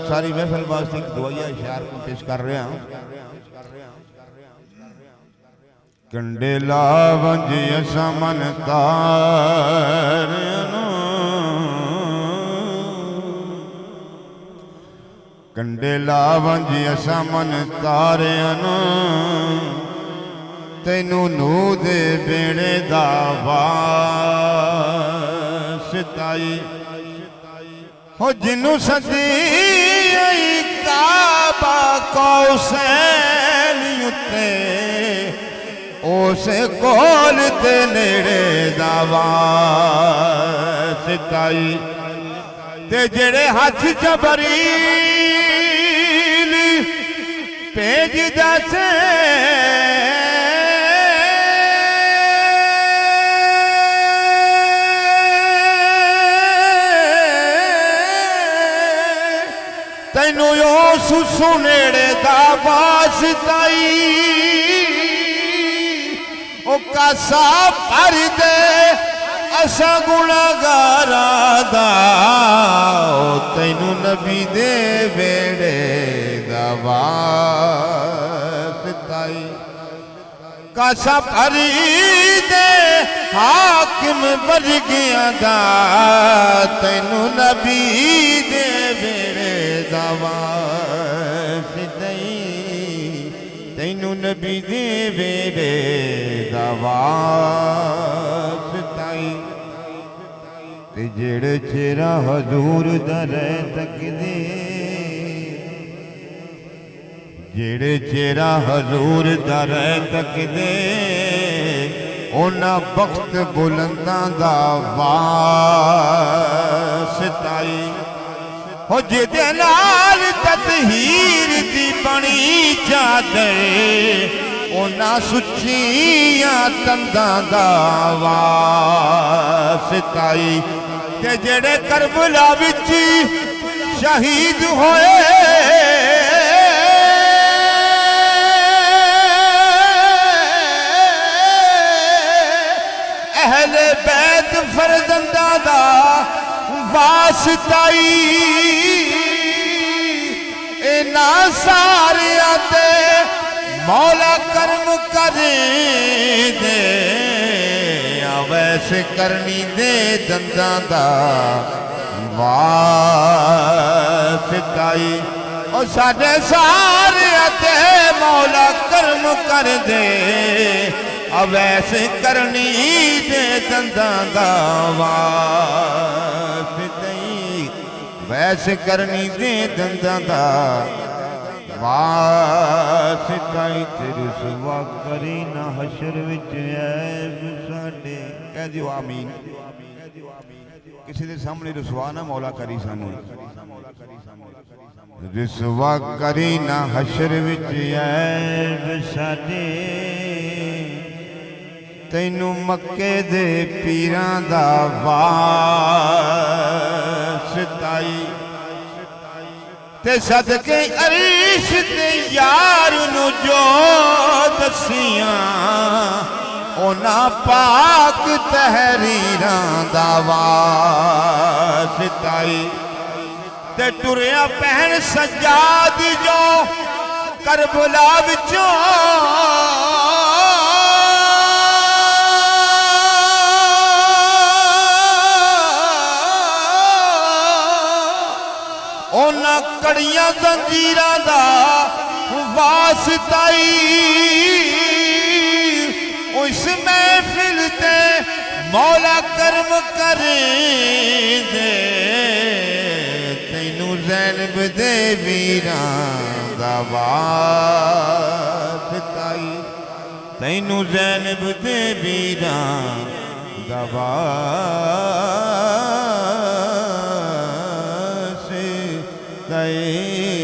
सारी महफिल वास्ते एक दुआया इशार को पेश कर रहे हैं। कंडेला वंज असमन तार कंडेला वंज असमन तारन तैनू नू दे बेड़े दा वास्ताई हो जिन्नू सदी काबा कौसैन उत्ते उसे कोल ते नेड़े दा वास्ताई ते जेड़े हथ जबरील भेज दसे तैनू उस सुनेड़े दा वास्ताई ओ कासा भर दे असा गुनाहगारा दा तैनू नबी दे बेड़े दा वास्ताई कासा भर दे हाकिम वर्गियां दा तैनू नबी दे बेड़े दा वास्ताई तैनू नबी दे बेड़े दा वास्ताई ते जेड़े चेहरा हजूर दा रह तकदे जेड़े चेहरा हजूर दा रह तकदे ओना बख्त बुलंदां दा वास्ताई हो जिदे नाल ततहीर दी बनी चादर ओना सुचियां तंदां दा वास्ताई ते जेड़े करबला विच शहीद होए अहले बैत फरजंदा दा वास्ताई इना सारिया ते मौला कर्म करे दे वैसे करनी दे दंदा दा वास्ताई ओ साडे सारिया ते मौला कर्म कर दे वैसे करनी दे दंदा दा वास्ताई वैसे करनी दे दंदा दा वास्ताई तेरी सुवा करी ना हशर विच ऐब साडे कह दियो आमीन। किसी दे सामने रुसवा ना मौला करी सानू रुसवा करी ना हशर विच ऐब साडे तैनू मक्के दे पीरां दा वास्ताई ते सदके अरीश ते यार नू जो दसियां ओना पाक तहरीरां दा वास्ताई ते टुरिया पहन सज्जाद जो करबला विचों ओना कड़ियां जंजीरां दा वास्ताई उस महफिल ते मौला कर्म करे दे तैनू ज़ैनब दे वीरां दा वास्ताई तैनू ज़ैनब दे वीरां वासे तय